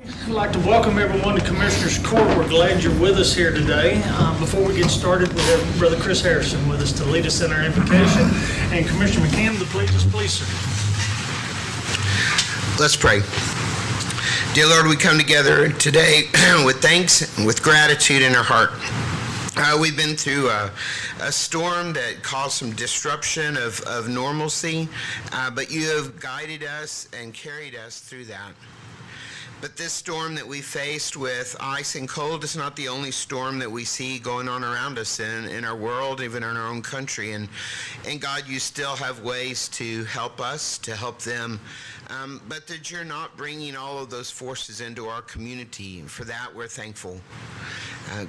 I'd like to welcome everyone to Commissioner's Court. We're glad you're with us here today. Before we get started, we have Brother Chris Harrison with us to lead us in our invocation. And Commissioner McCann, the pledge is please, sir. Let's pray. Dear Lord, we come together today with thanks and with gratitude in our heart. We've been through a storm that caused some disruption of normalcy, but you have guided us and carried us through that. But this storm that we faced with ice and cold is not the only storm that we see going on around us in our world, even in our own country. And God, you still have ways to help us, to help them, but that you're not bringing all of those forces into our community. For that, we're thankful.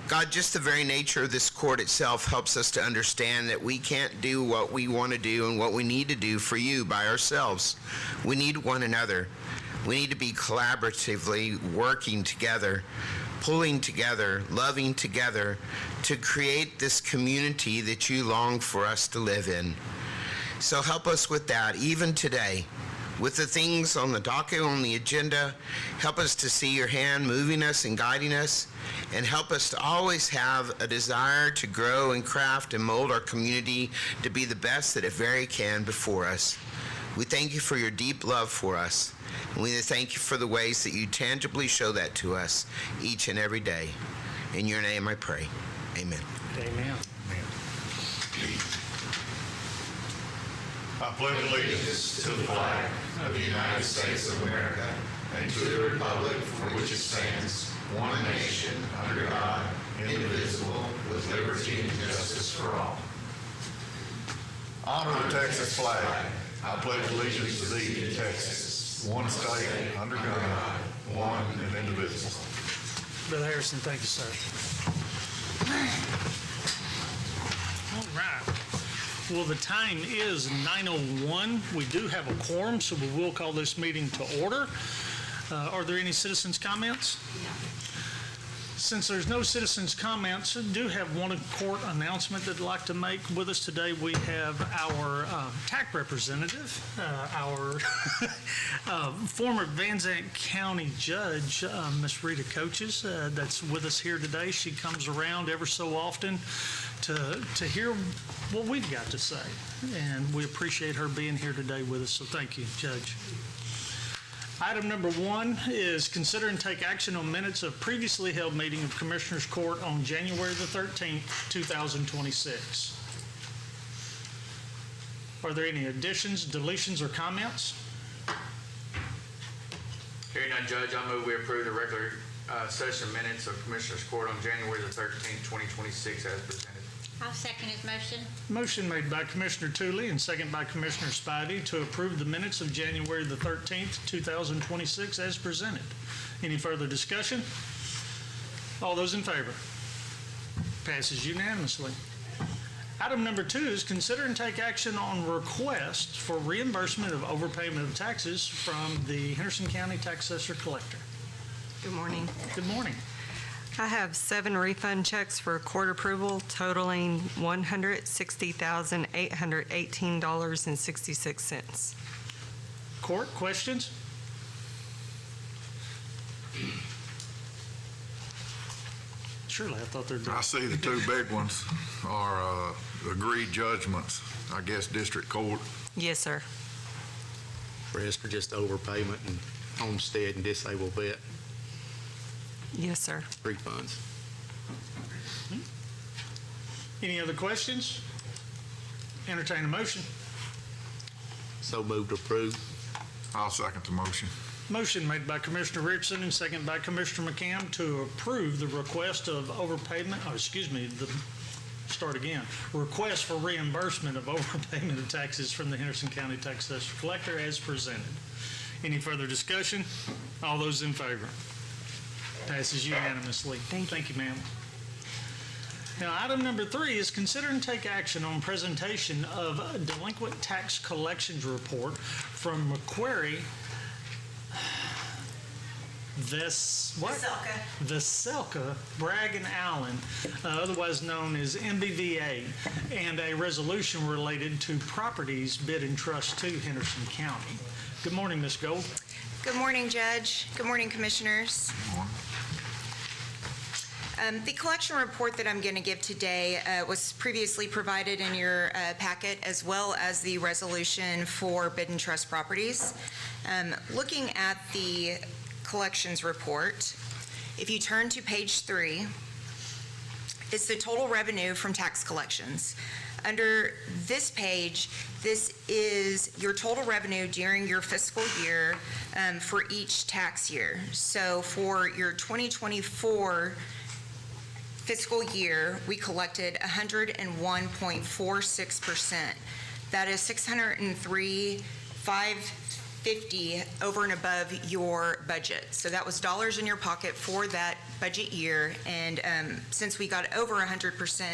God, just the very nature of this court itself helps us to understand that we can't do what we want to do and what we need to do for you by ourselves. We need one another. We need to be collaboratively working together, pulling together, loving together to create this community that you long for us to live in. So help us with that, even today. With the things on the docket, on the agenda, help us to see your hand moving us and guiding us, and help us to always have a desire to grow and craft and mold our community to be the best that it very can before us. We thank you for your deep love for us, and we thank you for the ways that you tangibly show that to us each and every day. In your name I pray. Amen. Amen. I pledge allegiance to the flag of the United States of America and to the republic for which it stands, one nation, under God, indivisible, with liberty and justice for all. Honor the Texas flag. I pledge allegiance to thee, Texas, one state, under God, one and indivisible. Brother Harrison, thank you, sir. All right. Well, the time is 9:01. We do have a quorum, so we will call this meeting to order. Are there any citizens' comments? Since there's no citizens' comments, I do have one court announcement that I'd like to make. With us today, we have our TAC representative, our former Van Zandt County judge, Miss Rita Coaches, that's with us here today. She comes around ever so often to hear what we've got to say, and we appreciate her being here today with us, so thank you, Judge. Item number 1 is consider and take action on minutes of previously held meeting of Commissioners Court on January the 13th, 2026. Are there any additions, deletions, or comments? Hearing none, Judge, I move we approve the regular session minutes of Commissioners Court on January the 13th, 2026 as presented. I'll second his motion. Motion made by Commissioner Tooley and second by Commissioner Spivey to approve the minutes of January the 13th, 2026 as presented. Any further discussion? All those in favor? Passes unanimously. Item number 2 is consider and take action on request for reimbursement of overpayment of taxes from the Henderson County Tax Assessor Collector. Good morning. Good morning. I have 7 refund checks for court approval totaling $160,818.66. Court, questions? Surely, I thought they're I see the two big ones are agreed judgments, I guess district court. Yes, sir. Rest are just overpayment and homestead and disabled vet Yes, sir. refunds. Any other questions? Entertain a motion. So moved to approve. I'll second the motion. Motion made by Commissioner Richardson and second by Commissioner McCann to approve the request of overpayment, request for reimbursement of overpayment of taxes from the Henderson County Tax Assessor Collector as presented. Any further discussion? All those in favor? Passes unanimously. Thank you, ma'am. Now, item number 3 is consider and take action on presentation of a delinquent tax collections report from Macquarie Veselka, Bragg and Allen, otherwise known as MBVA, and a resolution related to properties bid in trust to Henderson County. Good morning, Ms. Gold. Good morning, Judge. Good morning, Commissioners. The collection report that I'm going to give today was previously provided in your packet, as well as the resolution for bid and trust properties. Looking at the collections report, if you turn to page 3, it's the total revenue from tax collections. Under this page, this is your total revenue during your fiscal year for each tax year. So for your 2024 fiscal year, we collected 101.46%. That is $603,550 over and above your budget. So that was dollars in your pocket for that budget year. And since we got over 100%,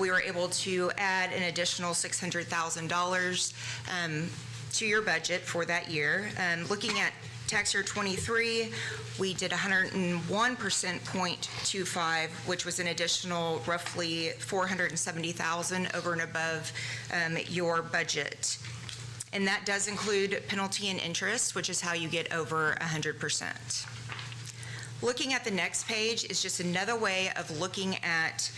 we were able to add an additional $600,000 to your budget for that year. Looking at tax year 23, we did 101.25, which was an additional roughly $470,000 over and above your budget. And that does include penalty and interest, which is how you get over 100%. Looking at the next page is just another way of looking at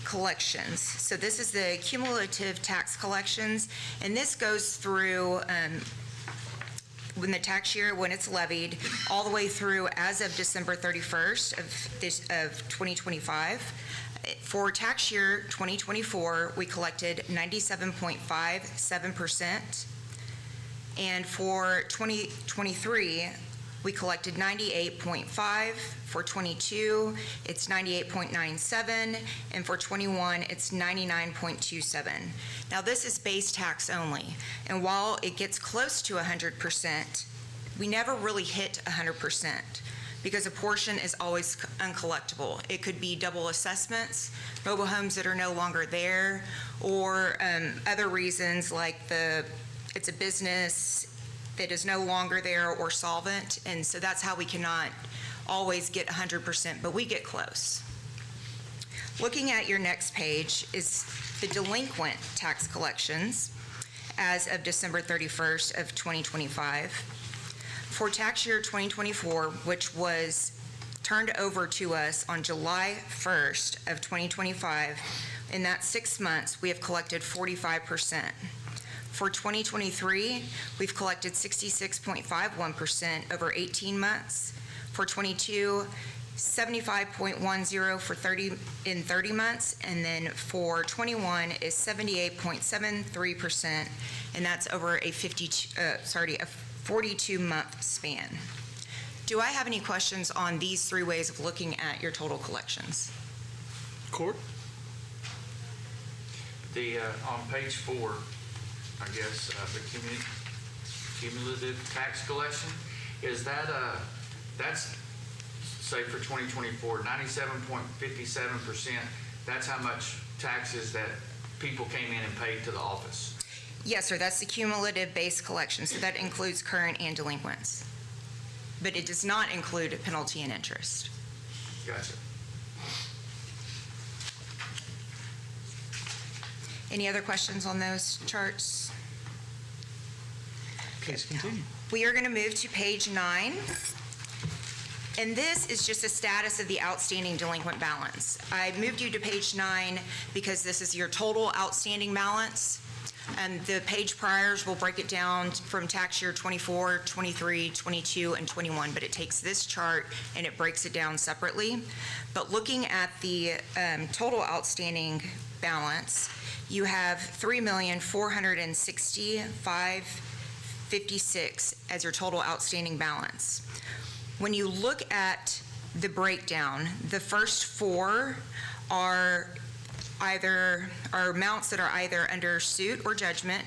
collections. So this is the cumulative tax collections, and this goes through when the tax year, when it's levied, all the way through as of December 31st of 2025. For tax year 2024, we collected 97.57%, and for 2023, we collected 98.5. For 22, it's 98.97, and for 21, it's 99.27. Now, this is base tax only, and while it gets close to 100%, we never really hit 100% because a portion is always uncollectible. It could be double assessments, mobile homes that are no longer there, or other reasons like it's a business that is no longer there or solvent, and so that's how we cannot always get 100%, but we get close. Looking at your next page is the delinquent tax collections as of December 31st of 2025. For tax year 2024, which was turned over to us on July 1st of 2025, in that 6 months, we have collected 45%. For 2023, we've collected 66.51% over 18 months. For 22, 75.10 for 30 months, and then for 21 is 78.73%, and that's over a 42-month span. Do I have any questions on these 3 ways of looking at your total collections? Court? On page 4, I guess, the cumulative tax collection, is that, that's, say for 2024, 97.57%, that's how much taxes that people came in and paid to the office? Yes, sir, that's the cumulative base collection, so that includes current and delinquents. But it does not include penalty and interest. Gotcha. Any other questions on those charts? Please continue. We are going to move to page 9. And this is just a status of the outstanding delinquent balance. I moved you to page 9 because this is your total outstanding balance. And the page priors will break it down from tax year 24, 23, 22, and 21, but it takes this chart and it breaks it down separately. But looking at the total outstanding balance, you have $3,465,556 as your total outstanding balance. When you look at the breakdown, the first 4 are amounts that are either under suit or judgment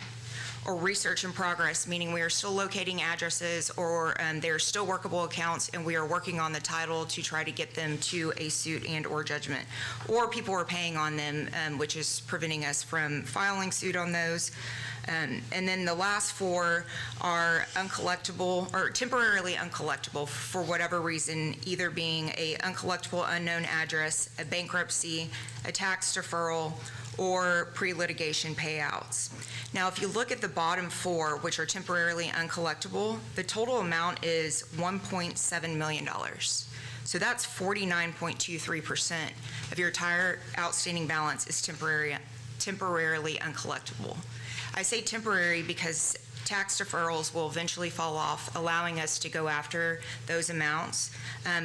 or research in progress, meaning we are still locating addresses or they're still workable accounts and we are working on the title to try to get them to a suit and or judgment. Or people are paying on them, which is preventing us from filing suit on those. And then the last 4 are uncollectible or temporarily uncollectible for whatever reason, either being a uncollectible unknown address, a bankruptcy, a tax deferral, or pre-litigation payouts. Now, if you look at the bottom four, which are temporarily uncollectible, the total amount is $1.7 million. So that's 49.23% of your entire outstanding balance is temporarily uncollectible. I say temporary because tax deferrals will eventually fall off, allowing us to go after those amounts.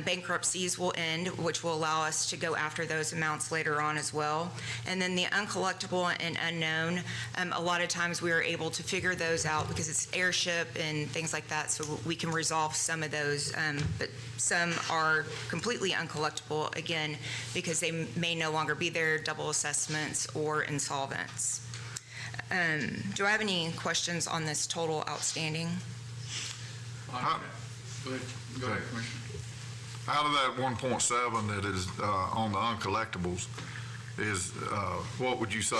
Bankruptcies will end, which will allow us to go after those amounts later on as well. And then the uncollectible and unknown, a lot of times we are able to figure those out because it's airship and things like that, so we can resolve some of those, but some are completely uncollectible, again, because they may no longer be there, double assessments or insolvents. Do I have any questions on this total outstanding? Go ahead, Commissioner. Out of that 1.7 that is on the uncollectibles, is what would you say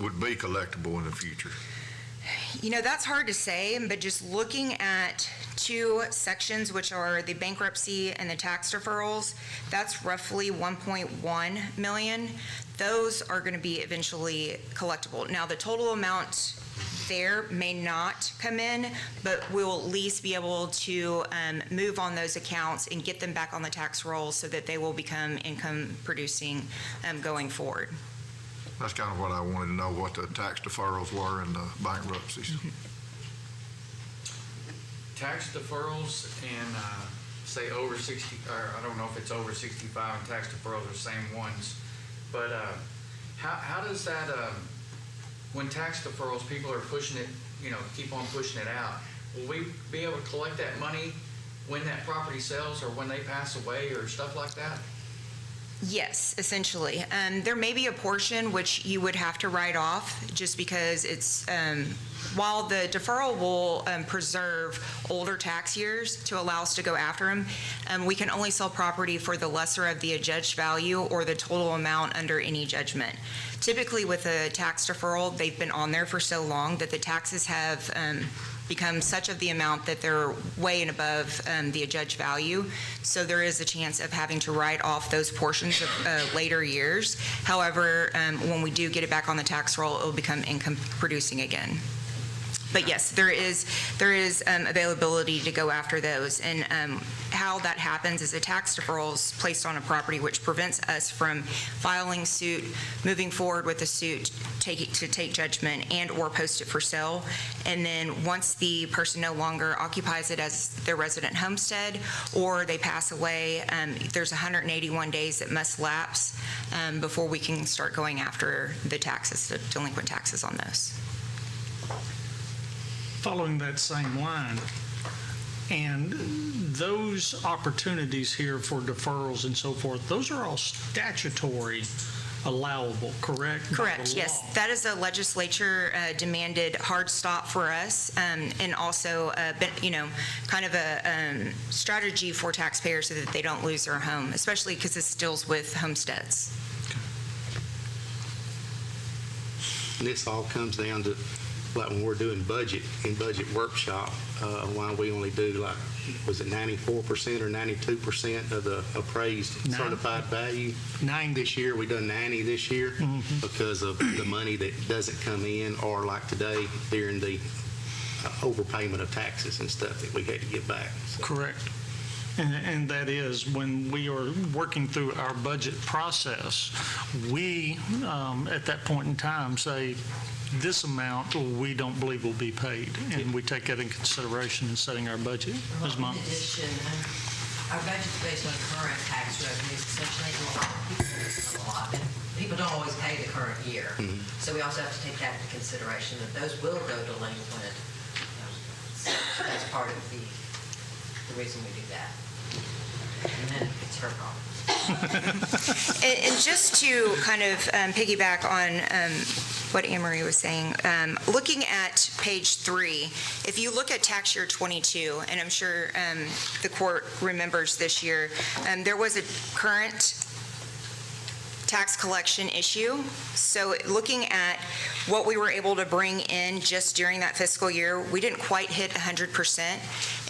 would be collectible in the future? You know, that's hard to say, but just looking at two sections, which are the bankruptcy and the tax deferrals, that's roughly 1.1 million. Those are going to be eventually collectible. Now, the total amount there may not come in, but we'll at least be able to move on those accounts and get them back on the tax roll so that they will become income producing going forward. That's kind of what I wanted to know, what the tax deferrals were and the bankruptcies. Tax deferrals and, say over 60, or I don't know if it's over 65 and tax deferrals are the same ones, but how does that, when tax deferrals, people are pushing it, keep on pushing it out, will we be able to collect that money when that property sells or when they pass away or stuff like that? Yes, essentially. There may be a portion which you would have to write off just because it's, while the deferral will preserve older tax years to allow us to go after them, we can only sell property for the lesser of the adjudged value or the total amount under any judgment. Typically with a tax deferral, they've been on there for so long that the taxes have become such of the amount that they're way and above the adjudged value. So there is a chance of having to write off those portions of later years. However, when we do get it back on the tax roll, it will become income producing again. But yes, there is availability to go after those. And how that happens is a tax deferral is placed on a property, which prevents us from filing suit, moving forward with the suit, to take judgment and or post it for sale. And then once the person no longer occupies it as their resident homestead or they pass away, there's 181 days that must lapse before we can start going after the taxes, the delinquent taxes on those. Following that same line, and those opportunities here for deferrals and so forth, those are all statutory allowable, correct? By Correct, the yes. law. That is a legislature demanded hard stop for us, and also, kind of a strategy for taxpayers so that they don't lose their home, especially because this deals with homesteads. And this all comes down to, like when we're doing budget workshop, why we only do like, was it 94% or 92% of the appraised Nine. certified value? 90. This year, we done 90 this year because of the money that doesn't come in, or like today during the overpayment of taxes and stuff that we had to get back. So. Correct. And that is when we are working through our budget process, we, at that point in time, say, this amount we don't believe will be paid, and we take that in consideration in setting our budget. Ms. In Mom? addition, our budget's based on current tax revenues, essentially. People don't always pay the current year. So we also have to take that into consideration, that those will go delinquent. So that's part of the reason we do that. And then it's her problem. And just to kind of piggyback on what Anne-Marie was saying, looking at page 3, if you look at tax year 22, and I'm sure the court remembers this year, there was a current tax collection issue. So looking at what we were able to bring in just during that fiscal year, we didn't quite hit 100%,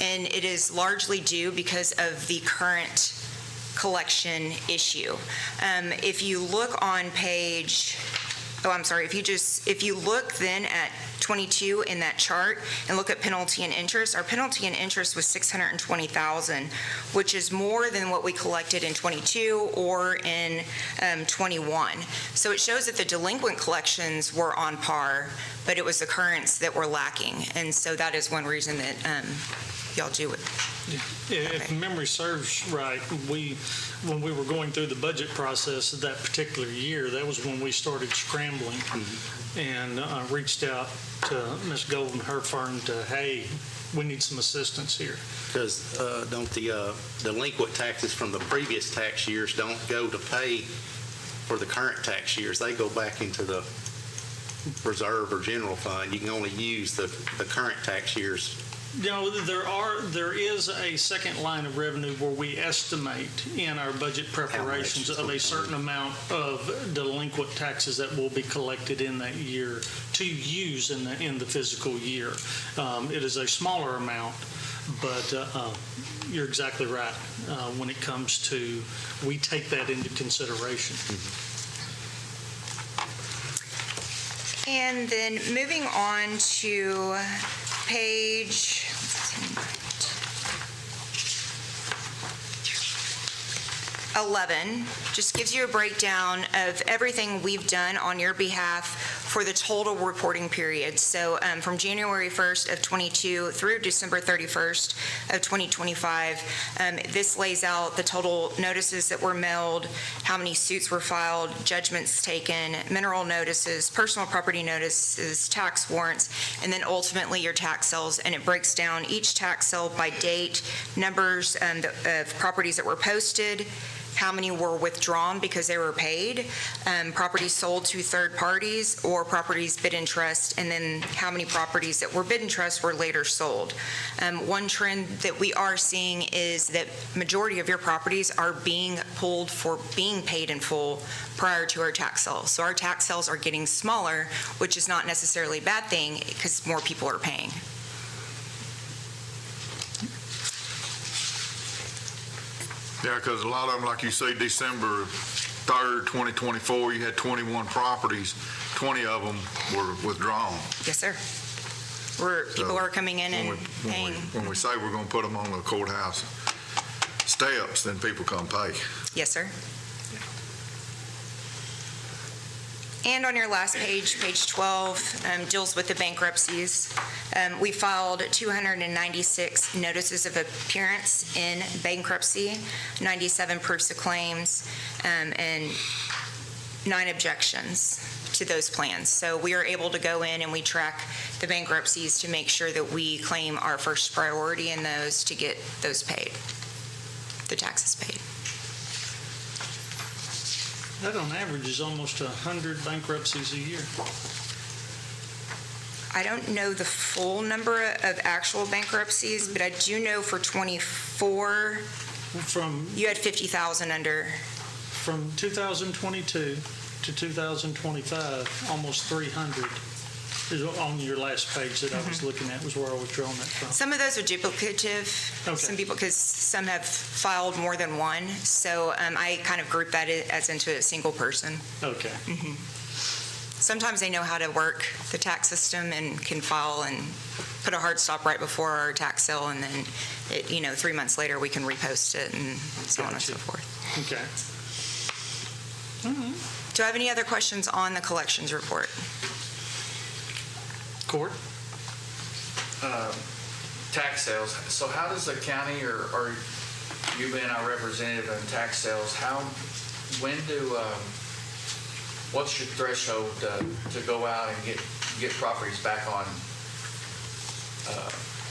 and it is largely due because of the current collection issue. If you look on page, if you look then at 22 in that chart and look at penalty and interest, our penalty and interest was $620,000, which is more than what we collected in 22 or in 21. So it shows that the delinquent collections were on par, but it was the currents that were lacking. And so that is one reason that y'all do it. If memory serves right, when we were going through the budget process that particular year, that was when we started scrambling and reached out to Ms. Golden, her firm, to, hey, we need some assistance here. Because don't the delinquent taxes from the previous tax years don't go to pay for the current tax years? They go back into the reserve or general fund. You can only use the current tax years. No, there is a second line of revenue where we estimate in our budget preparations of a certain amount of delinquent taxes that will be collected in that year to use in the fiscal year. It is a smaller amount, but you're exactly right. When it comes to, we take that into consideration. And then moving on to page 11, just gives you a breakdown of everything we've done on your behalf for the total reporting period. So from January 1st of 22 through December 31st of 2025, this lays out the total notices that were mailed, how many suits were filed, judgments taken, mineral notices, personal property notices, tax warrants, and then ultimately your tax sales. And it breaks down each tax sale by date, numbers of properties that were posted, how many were withdrawn because they were paid, properties sold to third parties, or properties bid in trust, and then how many properties that were bid in trust were later sold. One trend that we are seeing is that majority of your properties are being pulled for being paid in full prior to our tax sales. So our tax sales are getting smaller, which is not necessarily a bad thing because more people are paying. Yeah, because a lot of them, like you say, December 3rd, 2024, you had 21 properties, 20 of them were withdrawn. Yes, sir. Where people So are coming in and paying. When we say we're going to put them on the courthouse steps, then people come pay. Yes, sir. And on your last page, page 12, deals with the bankruptcies. We filed 296 notices of appearance in bankruptcy, 97 proofs of claims, and 9 objections to those plans. So we are able to go in and we track the bankruptcies to make sure that we claim our first priority in those to get those paid, the taxes paid. That on average is almost 100 bankruptcies a year. I don't know the full number of actual bankruptcies, but I do know for 24, you had 50,000 under. From 2022 to 2025, almost 300 is on your last page that I was looking at, was where I was drawing that from. Some of those are duplicative. Okay. Some people, because some have filed more than one. So I kind of group that as into a single person. Okay. Sometimes they know how to work the tax system and can file and put a hard stop right before our tax sale, and then, 3 months later, we can repost it and so on and Gotcha. so forth. Okay. Do I have any other questions on the collections report? Court? Tax sales. So how does the county, or you being our representative in tax sales, what's your threshold to go out and get properties back on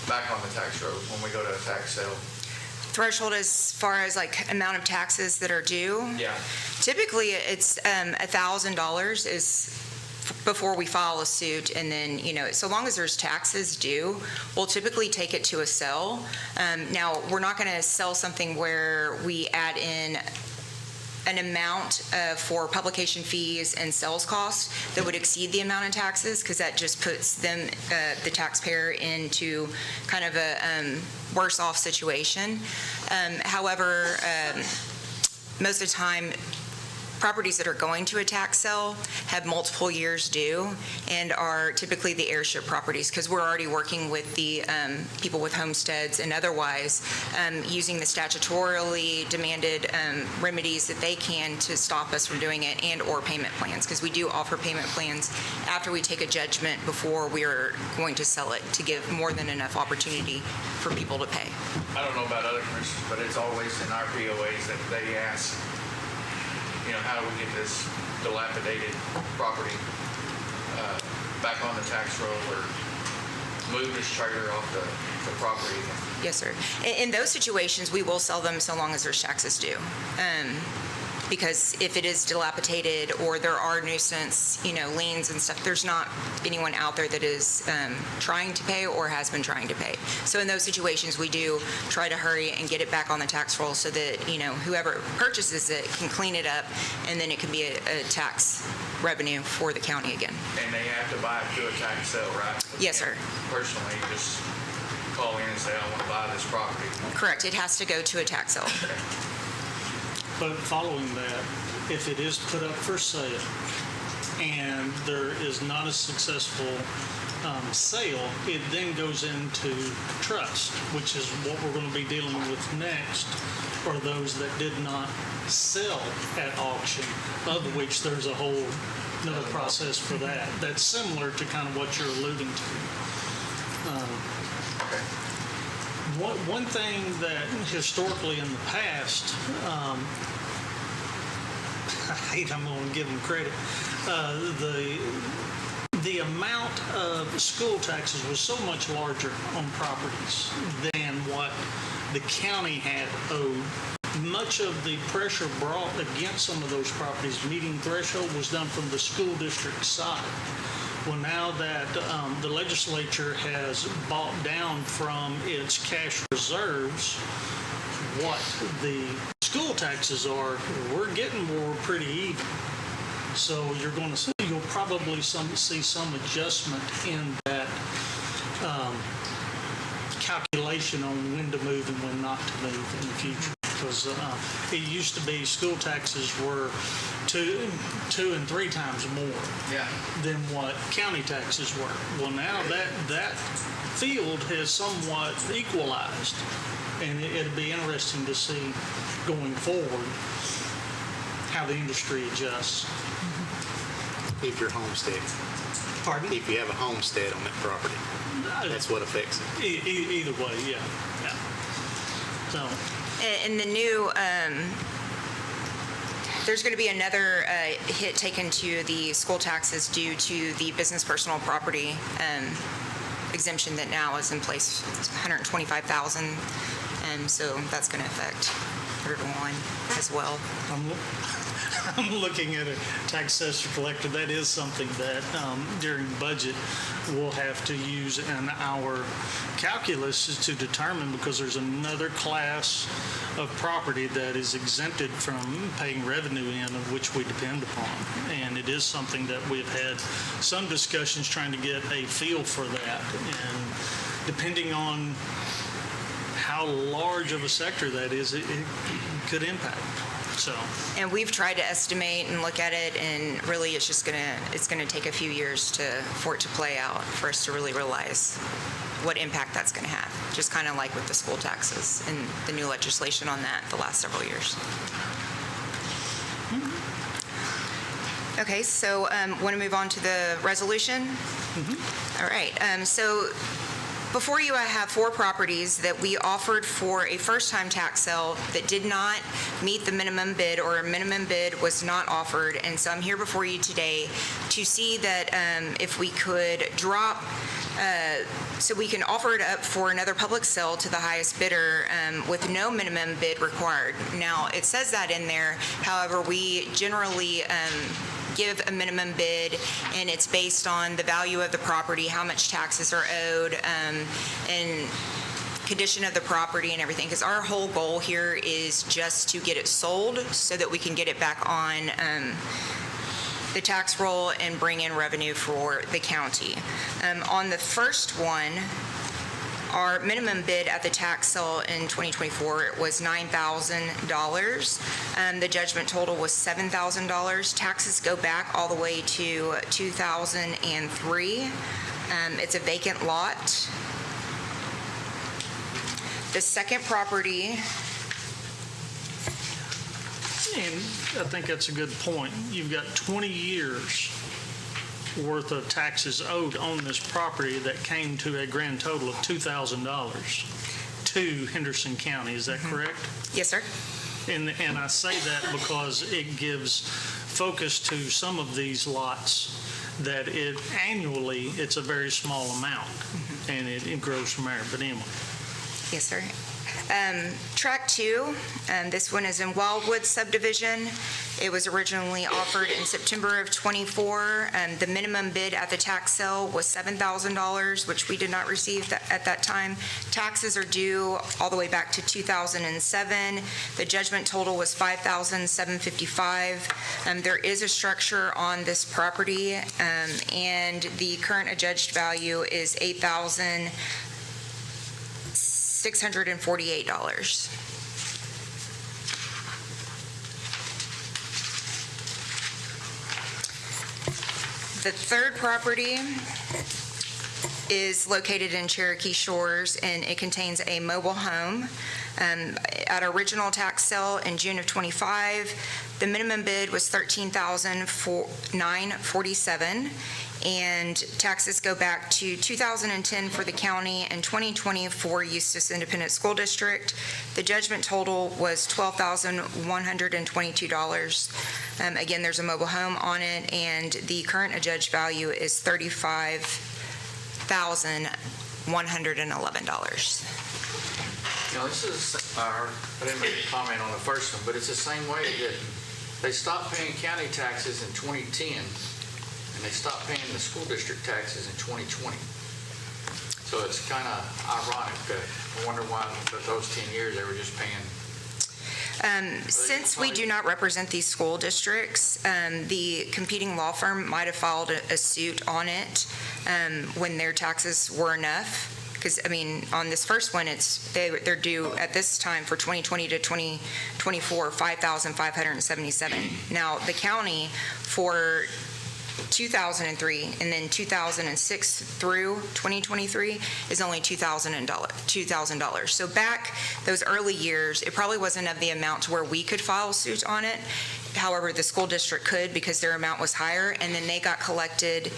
the tax roll when we go to a tax sale? Threshold as far as like amount of taxes that are due? Yeah. Typically, it's $1,000 is before we file a suit, and then, so long as there's taxes due, we'll typically take it to a sale. Now, we're not going to sell something where we add in an amount for publication fees and sales costs that would exceed the amount of taxes, because that just puts them, the taxpayer, into kind of a worse off situation. However, most of the time, properties that are going to a tax sale have multiple years due and are typically the heirship properties, because we're already working with the people with homesteads and otherwise using the statutorily demanded remedies that they can to stop us from doing it, and or payment plans, because we do offer payment plans after we take a judgment before we are going to sell it, to give more than enough opportunity for people to pay. I don't know about other commissions, but it's always in our POAs that they ask, how do we get this dilapidated property back on the tax roll, or move this trailer off the property? Yes, sir. In those situations, we will sell them so long as there's taxes due. Because if it is dilapidated or there are nuisance, liens and stuff, there's not anyone out there that is trying to pay or has been trying to pay. So in those situations, we do try to hurry and get it back on the tax roll so that, whoever purchases it can clean it up, and then it can be a tax revenue for the county again. And they have to buy it through a tax sale, right? They Yes, can't sir. Personally, just call in and say, I want to buy this property. Correct. It has to go to a tax sale. But following that, if it is put up for sale and there is not a successful sale, it then goes into trust, which is what we're going to be dealing with next, or those that did not sell at auction, of which there's a whole another process for that. That's similar to kind of what you're alluding to. One thing that historically in the past, I'm going to give them credit, the amount of school taxes was so much larger on properties than what the county had owed. Much of the pressure brought against some of those properties meeting threshold was done from the school district side. Well, now that the legislature has bought down from its cash reserves what the school taxes are, we're getting more pretty even. So you'll probably see some adjustment in that calculation on when to move and when not to move in the future. Because it used to be school taxes were two and three times more than what county taxes were. Well, now that field has somewhat equalized, and it'll be interesting to see going forward how the industry adjusts. If you're homestead. Pardon? If you have a homestead on that property, that's what affects it. Either way, yeah. So. In the new, there's going to be another hit taken to the school taxes due to the business personal property exemption that now is in place. It's $125,000, and so that's going to affect everyone as well. I'm looking at a tax assessor collector. That is something that during budget we'll have to use in our calculus to determine, because there's another class of property that is exempted from paying revenue in, of which we depend upon. And it is something that we've had some discussions trying to get a feel for that. And depending on how large of a sector that is, it could impact. So. And we've tried to estimate and look at it, and really it's gonna take a few years for it to play out, for us to really realize what impact that's gonna have. Just kind of like with the school taxes and the new legislation on that the last several years. Okay, so want to move on to the resolution? All right, so before you, I have 4 properties that we offered for a first-time tax sale that did not meet the minimum bid, or a minimum bid was not offered. And so I'm here before you today to see that if we could drop, so we can offer it up for another public sale to the highest bidder with no minimum bid required. Now, it says that in there. However, we generally give a minimum bid, and it's based on the value of the property, how much taxes are owed, and condition of the property and everything, because our whole goal here is just to get it sold so that we can get it back on the tax roll and bring in revenue for the county. On the first one, Our minimum bid at the tax sale in 2024 was $9,000. The judgment total was $7,000. Taxes go back all the way to 2003. It's a vacant lot. The second property, And I think that's a good point. You've got 20 years worth of taxes owed on this property that came to a grand total of $2,000 to Henderson County. Is that correct? yes, sir? And I say that because it gives focus to some of these lots that annually, it's a very small amount, and it grows from there. But anyway. Yes, sir. Track 2, this one is in Wildwood subdivision. It was originally offered in September of '24. The minimum bid at the tax sale was $7,000, which we did not receive at that time. Taxes are due all the way back to 2007. The judgment total was $5,755. There is a structure on this property, and the current adjudged value is $8,648. The third property is located in Cherokee Shores, and it contains a mobile home. At our original tax sale in June of '25, the minimum bid was $13,947, and taxes go back to 2010 for the county and 2020 for Eustis Independent School District. The judgment total was $12,122. Again, there's a mobile home on it, and the current adjudged value is $35,111. This is, I didn't make a comment on the first one, but it's the same way that they stopped paying county taxes in 2010, and they stopped paying the school district taxes in 2020. So it's kind of ironic that I wonder why for those 10 years they were just paying. Since we do not represent these school districts, the competing law firm might have filed a suit on it when their taxes were enough. Because, I mean, on this first one, they're due at this time for 2020 to 2024, $5,577. Now, the county for 2003 and then 2006 through 2023 is only $2,000. So back those early years, it probably wasn't of the amount to where we could file a suit on it. However, the school district could because their amount was higher, and then they got collected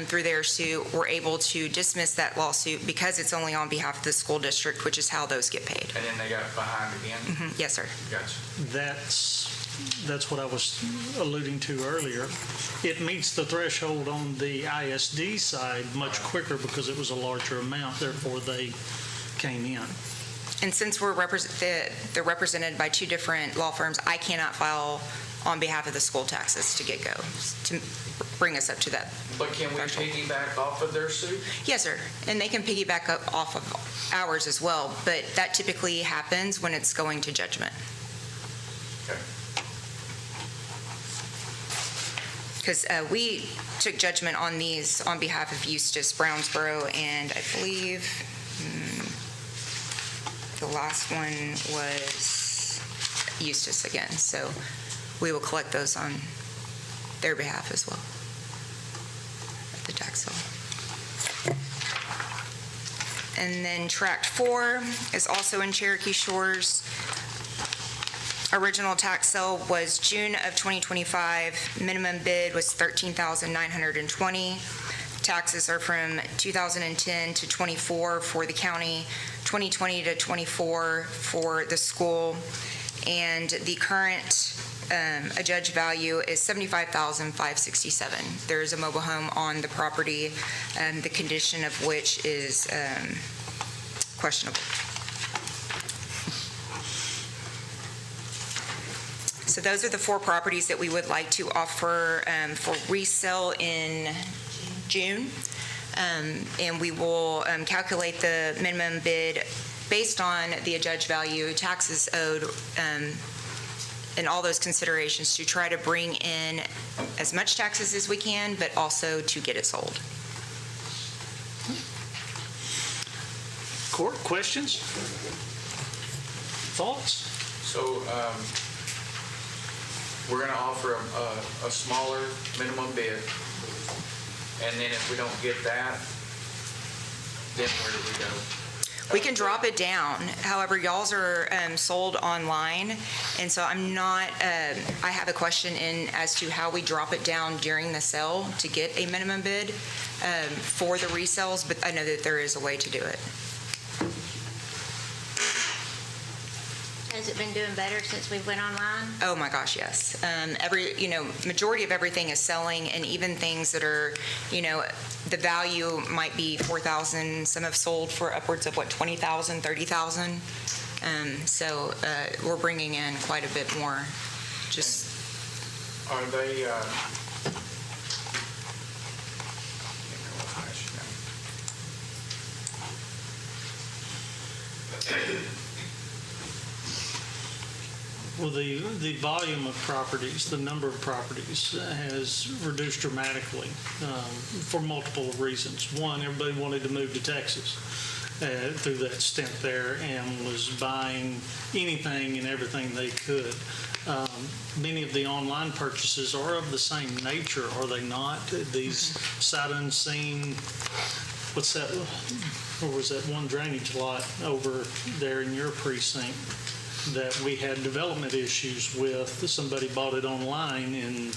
through their suit, were able to dismiss that lawsuit because it's only on behalf of the school district, which is how those get paid. And then they got behind again? Yes, sir. Gotcha. That's what I was alluding to earlier. It meets the threshold on the ISD side much quicker because it was a larger amount, therefore they came in. And since they're represented by two different law firms, I cannot file on behalf of the school taxes to bring us up to that. But can we piggyback off of their suit? Yes, sir. And they can piggyback up off of ours as well, but that typically happens when it's going to judgment. Okay. Because we took judgment on these on behalf of Eustis, Brownsboro, and I believe the last one was Eustis again. So we will collect those on their behalf as well at the tax sale. And then Tract 4 is also in Cherokee Shores. Original tax sale was June of 2025. Minimum bid was $13,920. Taxes are from 2010 to 24 for the county, 2020 to 24 for the school, and the current adjudged value is $75,567. There is a mobile home on the property, the condition of which is questionable. So those are the four properties that we would like to offer for resale in June. And we will calculate the minimum bid based on the adjudged value, taxes owed, and all those considerations to try to bring in as much taxes as we can, but also to get it sold. Court, questions? Thoughts? So, we're gonna offer a smaller minimum bid, and then if we don't get that, then where do we go? We can drop it down. However, y'all's are sold online, and so I'm not, I have a question in as to how we drop it down during the sale to get a minimum bid for the resales, but I know that there is a way to do it. Has it been doing better since we went online? Oh my gosh, yes. Majority of everything is selling, and even things that are, the value might be $4,000. Some have sold for upwards of $20,000, $30,000. So we're bringing in quite a bit more. Just Are they, Well, the volume of properties, the number of properties has reduced dramatically for multiple reasons. One, everybody wanted to move to Texas through that stint there and was buying anything and everything they could. Many of the online purchases are of the same nature, are they not? These sight unseen, what's that, or was that one drainage lot over there in your precinct that we had development issues with? Somebody bought it online, and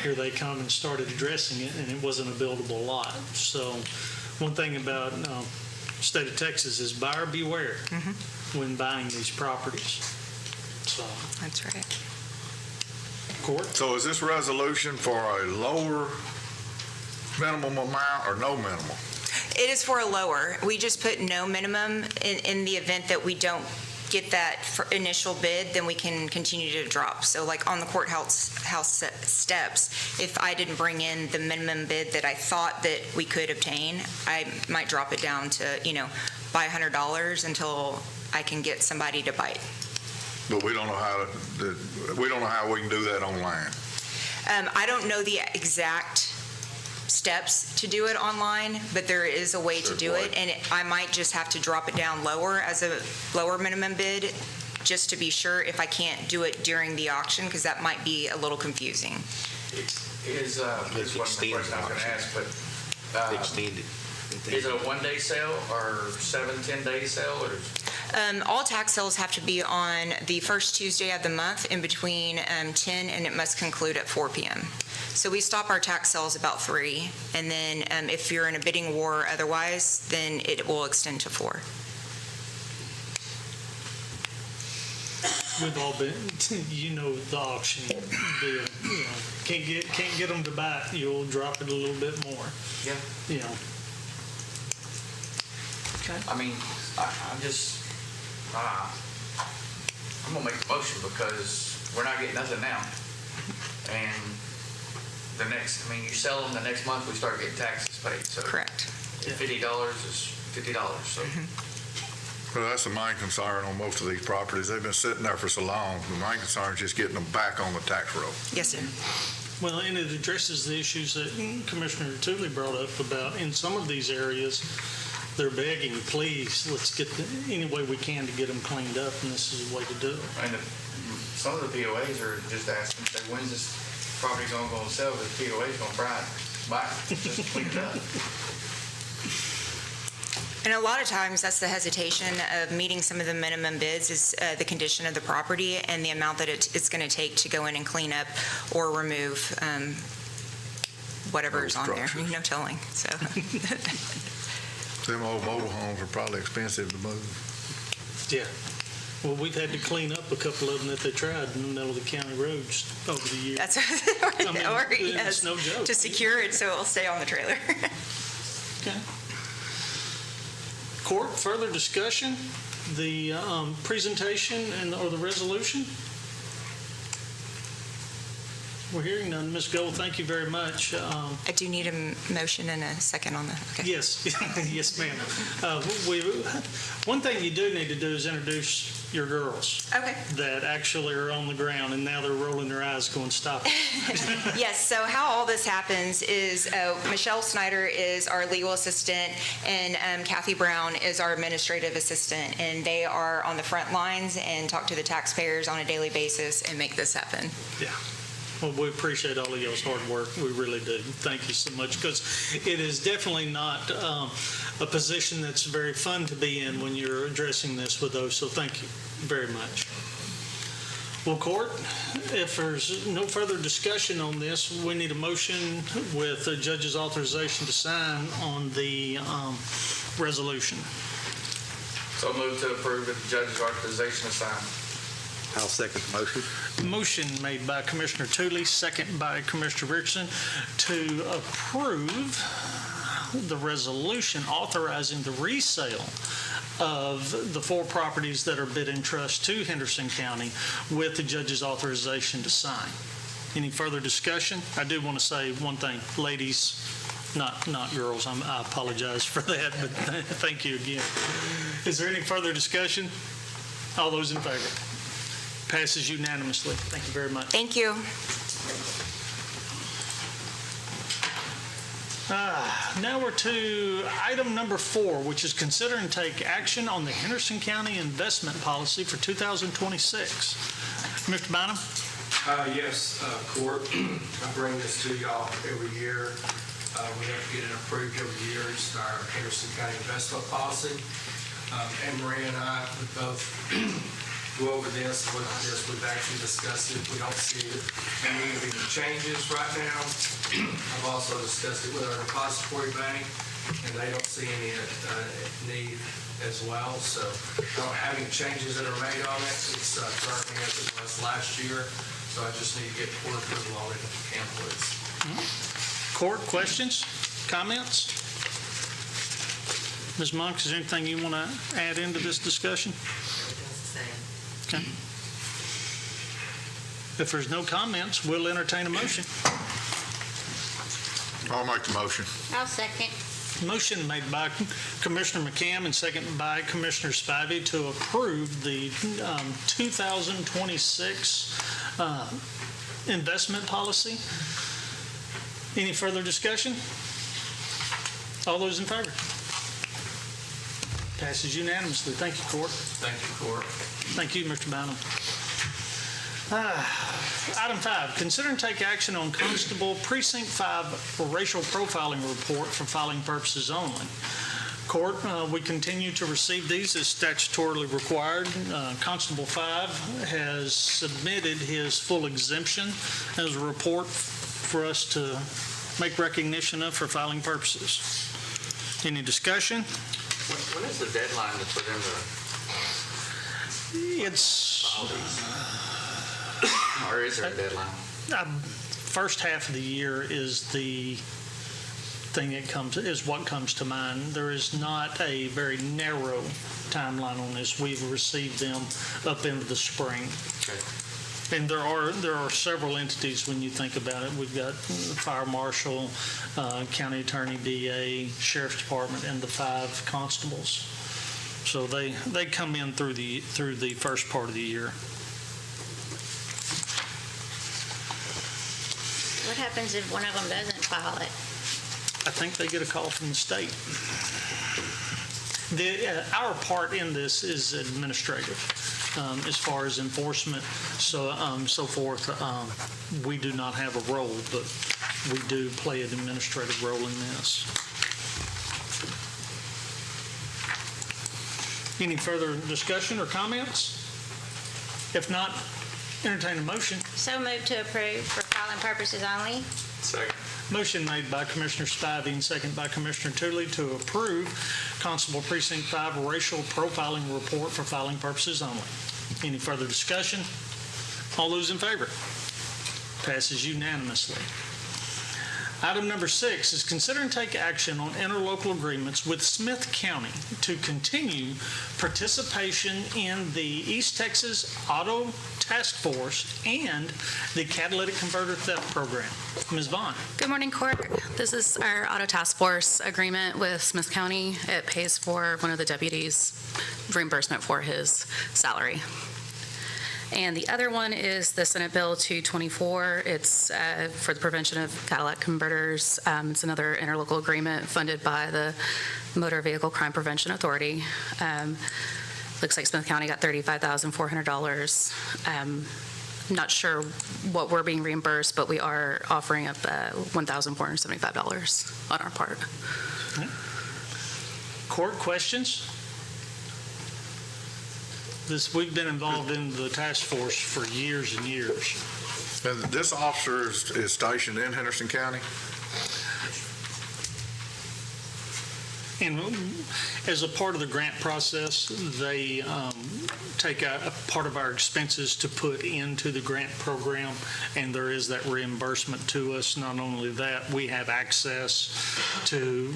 here they come and started addressing it, and it wasn't a buildable lot. So one thing about state of Texas is buyer beware when buying these properties. So, that's right. Court? So is this resolution for a lower minimum amount or no minimum? It is for a lower. We just put no minimum in the event that we don't get that initial bid, then we can continue to drop. So like on the courthouse steps, if I didn't bring in the minimum bid that I thought that we could obtain, I might drop it down to, by $100 until I can get somebody to bite. But we don't know how we can do that online. I don't know the exact steps to do it online, but there is a way to do it, and I might just have to drop it down lower as a lower minimum bid, just to be sure if I can't do it during the auction, because that might be a little confusing. this wasn't the question I was gonna ask, but, Extended. is it a one-day sale or 7-10-day sale, or? All tax sales have to be on the first Tuesday of the month in between 10, and it must conclude at 4 p.m. So we stop our tax sales about 3, and then if you're in a bidding war otherwise, then it will extend to 4. We've all been, the auction deal, can't get them to buy it, you'll drop it a little bit more. Yeah. Okay. I mean, I'm just, I'm gonna make a motion because we're not getting nothing now. And you sell them, the next month we start getting taxes paid, so. Correct. $50 is $50, so. Well, that's the main concern on most of these properties. They've been sitting there for so long. The main concern is just getting them back on the tax roll. Yes, sir. Well, and it addresses the issues that Commissioner Tooley brought up about in some of these areas, they're begging, please, let's get any way we can to get them cleaned up, and this is a way to do it. And some of the POAs are just asking, say, when's this property gonna go on sale? The POA's gonna buy it, just clean it up. And a lot of times, that's the hesitation of meeting some of the minimum bids is the condition of the property and the amount that it's going to take to go in and clean up or remove whatever is on there. Structures. No telling. So, Them old mobile homes are probably expensive to move. Yeah. Well, we've had to clean up a couple of them that they tried in the middle of the county roads over the years. that's It's no joke. to secure it so it'll stay on the trailer. Okay. Court, further discussion, the presentation or the resolution? We're hearing none. Ms. Gold, thank you very much. I do need a motion and a second on that. Okay. Yes, yes, ma'am. One thing you do need to do is introduce your girls Okay. that actually are on the ground, and now they're rolling their eyes going, stop it. Yes, so how all this happens is Michelle Snyder is our legal assistant, and Kathy Brown is our administrative assistant, and they are on the front lines and talk to the taxpayers on a daily basis and make this happen. Yeah. Well, we appreciate all of y'all's hard work. We really do. Thank you so much, because it is definitely not a position that's very fun to be in when you're addressing this with those, so thank you very much. Well, Court, if there's no further discussion on this, we need a motion with the judge's authorization to sign on the resolution. So move to approve the judge's authorization to sign. I'll second the motion. Motion made by Commissioner Tooley, second by Commissioner Richardson, to approve the resolution authorizing the resale of the 4 properties that are bid in trust to Henderson County with the judge's authorization to sign. Any further discussion? I do want to say one thing, ladies, not girls, I apologize for that, but thank you again. Is there any further discussion? All those in favor? Passes unanimously. Thank you very much. Thank you. Now we're to item number 4, which is consider and take action on the Henderson County investment policy for 2026. Mr. Bynum? Yes, Court, I bring this to y'all every year. We have to get it approved every year. It's our Henderson County investment policy. Anne Marie and I would both go over this, look at this. We've actually discussed it. We don't see any changes right now. I've also discussed it with our depository bank, and they don't see any need as well. So I don't have any changes that are made on it. It's currently as it was last year. So I just need to get court approval on it if you can, please. Court, questions, comments? Ms. Monk, is there anything you want to add into this discussion? Everything's the same. Okay. If there's no comments, we'll entertain a motion. I'll make the motion. I'll second. Motion made by Commissioner McCam and second by Commissioner Spivey to approve the 2026 investment policy. Any further discussion? All those in favor? Passes unanimously. Thank you, Court. Thank you, Court. Thank you, Mr. Bynum. Item 5, consider and take action on Constable Precinct 5 racial profiling report for filing purposes only. Court, we continue to receive these as statutorily required. Constable 5 has submitted his full exemption as a report for us to make recognition of for filing purposes. Any discussion? When is the deadline for them to It's file these? Or is there a deadline? first half of the year is the thing that is what comes to mind. There is not a very narrow timeline on this. We've received them up into the spring. Okay. And there are several entities when you think about it. We've got fire marshal, county attorney, DA, sheriff's department, and the 5 constables. So they come in through the first part of the year. What happens if one of them doesn't file it? I think they get a call from the state. Our part in this is administrative, as far as enforcement, so forth. We do not have a role, but we do play an administrative role in this. Any further discussion or comments? If not, entertain a motion. So moved to approve for filing purposes only. Second. Motion made by Commissioner Spivey and second by Commissioner Tooley to approve Constable Precinct 5 racial profiling report for filing purposes only. Any further discussion? All those in favor? Passes unanimously. Item number 6 is consider and take action on interlocal agreements with Smith County to continue participation in the East Texas Auto Task Force and the Catalytic Converter Theft Program. Ms. Vaughn. Good morning, Court. This is our Auto Task Force agreement with Smith County. It pays for one of the deputies' reimbursement for his salary. And the other one is the Senate Bill 224. It's for the prevention of catalytic converters. It's another interlocal agreement funded by the Motor Vehicle Crime Prevention Authority. Looks like Smith County got $35,400. Not sure what we're being reimbursed, but we are offering up $1,475 on our part. Court questions? We've been involved in the task force for years and years. And this officer is stationed in Henderson County? And as a part of the grant process, they take a part of our expenses to put into the grant program, and there is that reimbursement to us. Not only that, we have access to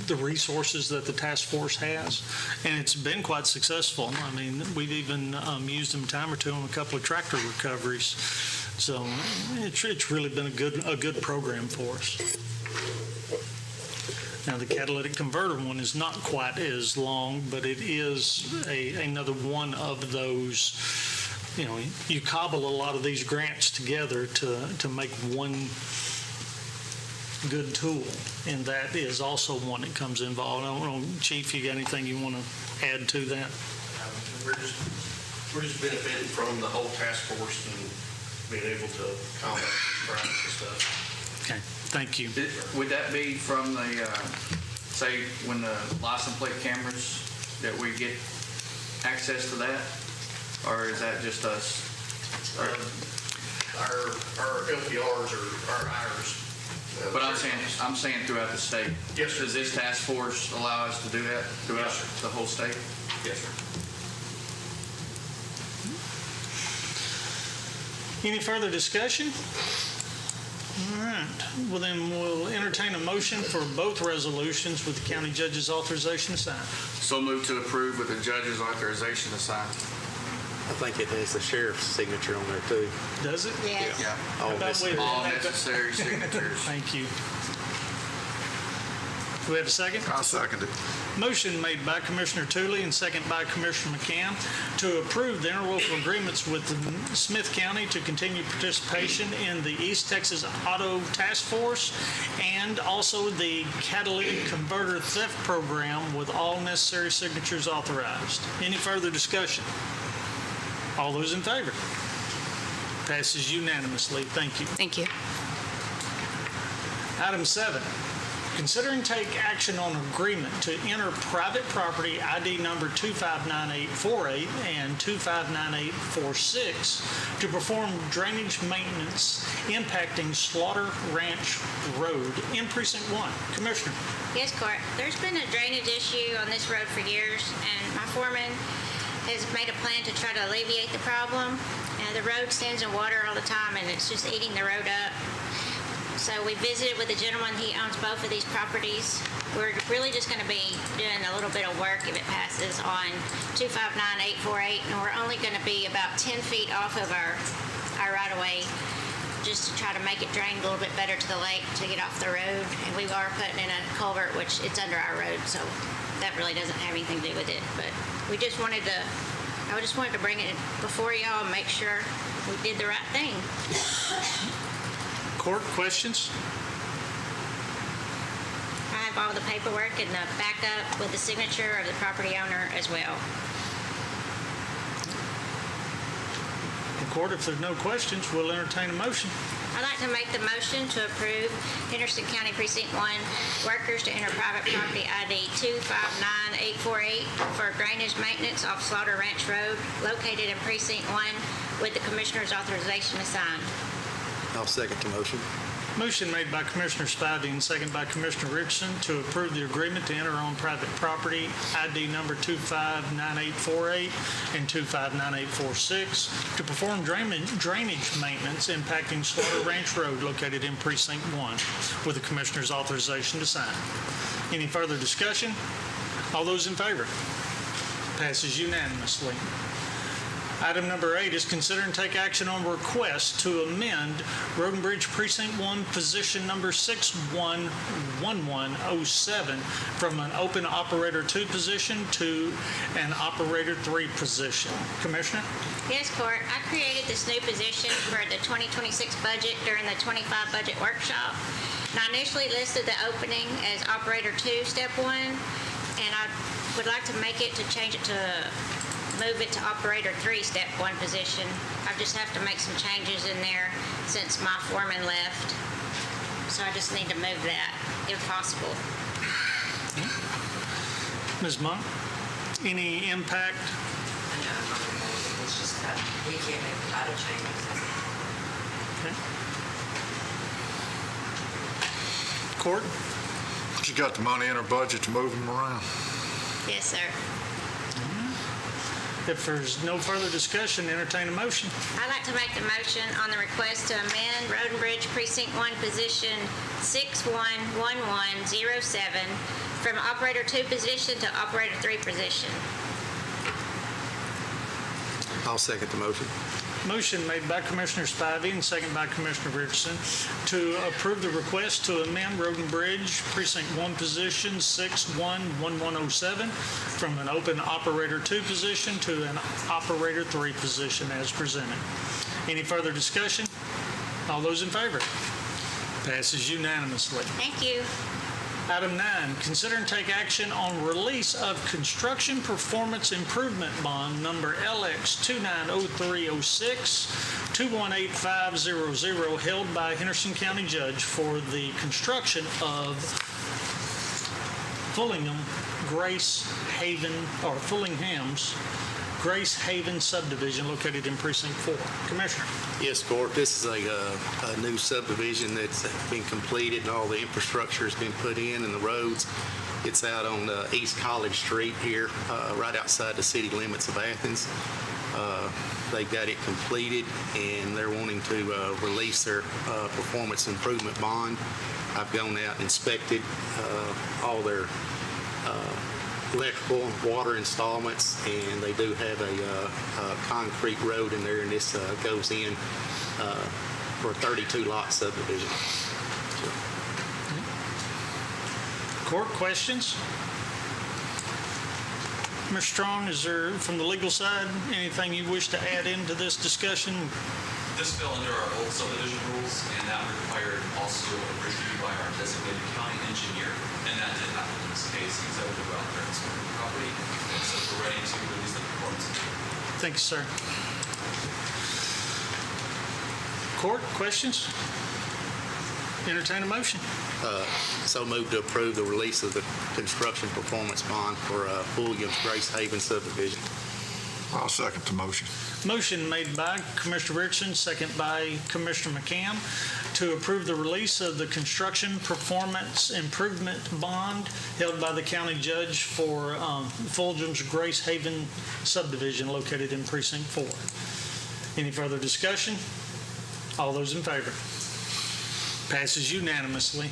the resources that the task force has, and it's been quite successful. I mean, we've even used them a time or two on a couple of tractor recoveries. So it's really been a good program for us. Now, the catalytic converter one is not quite as long, but it is another one of those, you cobble a lot of these grants together to make one good tool, and that is also one that comes involved. I don't know, Chief, you got anything you want to add to that? We're just benefiting from the whole task force and being able to combat crimes and stuff. Okay, thank you. Would that be from the, say, when the license plate cameras, that we get access to that? Or is that just us? Our LPRs are ours. But I'm saying throughout the state. Yes, sir. Does this task force allow us to do that throughout the whole state? Yes, sir. Any further discussion? All right, well then we'll entertain a motion for both resolutions with the county judge's authorization to sign. So move to approve with the judge's authorization to sign. I think it has the sheriff's signature on there, too. Does it? Yes. Yeah. All All necessary signatures. Thank you. Do we have a second? I'll second it. Motion made by Commissioner Tooley and second by Commissioner McCann to approve the interlocal agreements with Smith County to continue participation in the East Texas Auto Task Force and also the Catalytic Converter Theft Program with all necessary signatures authorized. Any further discussion? All those in favor? Passes unanimously. Thank you. Thank you. Item 7. Consider and take action on agreement to enter private property ID number 259848 and 259846 to perform drainage maintenance impacting Slaughter Ranch Road in Precinct 1. Commissioner. Yes, Court. There's been a drainage issue on this road for years, and my foreman has made a plan to try to alleviate the problem. The road stands in water all the time, and it's just eating the road up. So we visited with the gentleman. He owns both of these properties. We're really just going to be doing a little bit of work if it passes on 259848, and we're only going to be about 10 feet off of our right-of-way just to try to make it drain a little bit better to the lake to get off the road. And we are putting in a culvert, which it's under our road, so that really doesn't have anything to do with it. But we just wanted to, I just wanted to bring it before y'all and make sure we did the right thing. Court, questions? I have all the paperwork and the backup with the signature of the property owner as well. Court, if there's no questions, we'll entertain a motion. I'd like to make the motion to approve Henderson County Precinct 1 workers to enter private property ID 259848 for drainage maintenance off Slaughter Ranch Road located in Precinct 1 with the Commissioner's authorization to sign. I'll second the motion. Motion made by Commissioner Spivey and second by Commissioner Richardson to approve the agreement to enter on private property ID number 259848 and 259846 to perform drainage maintenance impacting Slaughter Ranch Road located in Precinct 1 with the Commissioner's authorization to sign. Any further discussion? All those in favor? Passes unanimously. Item number 8 is consider and take action on request to amend Road and Bridge Precinct 1 position number 611107 from an open operator 2 position to an operator 3 position. Commissioner? Yes, Court. I created this new position for the 2026 budget during the 25 budget workshop. And I initially listed the opening as operator 2, step 1, and I would like to change it to move it to operator 3, step 1 position. I just have to make some changes in there since my foreman left. So I just need to move that if possible. Ms. Monk, any impact? It's just that we can't make a lot of changes. Okay. Court? She got the money in her budget to move them around. Yes, sir. If there's no further discussion, entertain a motion. I'd like to make the motion on the request to amend Road and Bridge Precinct 1 position 611107 from operator 2 position to operator 3 position. I'll second the motion. Motion made by Commissioner Spivey and second by Commissioner Richardson to approve the request to amend Road and Bridge Precinct 1 position 611107 from an open operator 2 position to an operator 3 position as presented. Any further discussion? All those in favor? Passes unanimously. Thank you. Item 9, consider and take action on release of construction performance improvement bond number LX 290306 218500 held by Henderson County Judge for the construction of Fullingham's Grace Haven subdivision located in Precinct 4. Commissioner. Yes, Court, this is a new subdivision that's been completed and all the infrastructure has been put in and the roads. It's out on East College Street here, right outside the city limits of Athens. They've got it completed and they're wanting to release their performance improvement bond. I've gone out and inspected all their electrical and water installments, and they do have a concrete road in there, and this goes in for a 32-lot subdivision. Court, questions? Mr. Strong, is there, from the legal side, anything you wish to add into this discussion? This fell under our old subdivision rules, and that required also a review by our designated county engineer, and that did happen in this case. He's able to go out there and inspect the property, and so we're ready to release the performance. Thank you, sir. Court, questions? Entertain a motion. So moved to approve the release of the construction performance bond for Fulham's Grace Haven subdivision. I'll second the motion. Motion made by Commissioner Richardson, second by Commissioner McCann, to approve the release of the construction performance improvement bond held by the county judge for Fulham's Grace Haven subdivision located in Precinct 4. Any further discussion? All those in favor? Passes unanimously.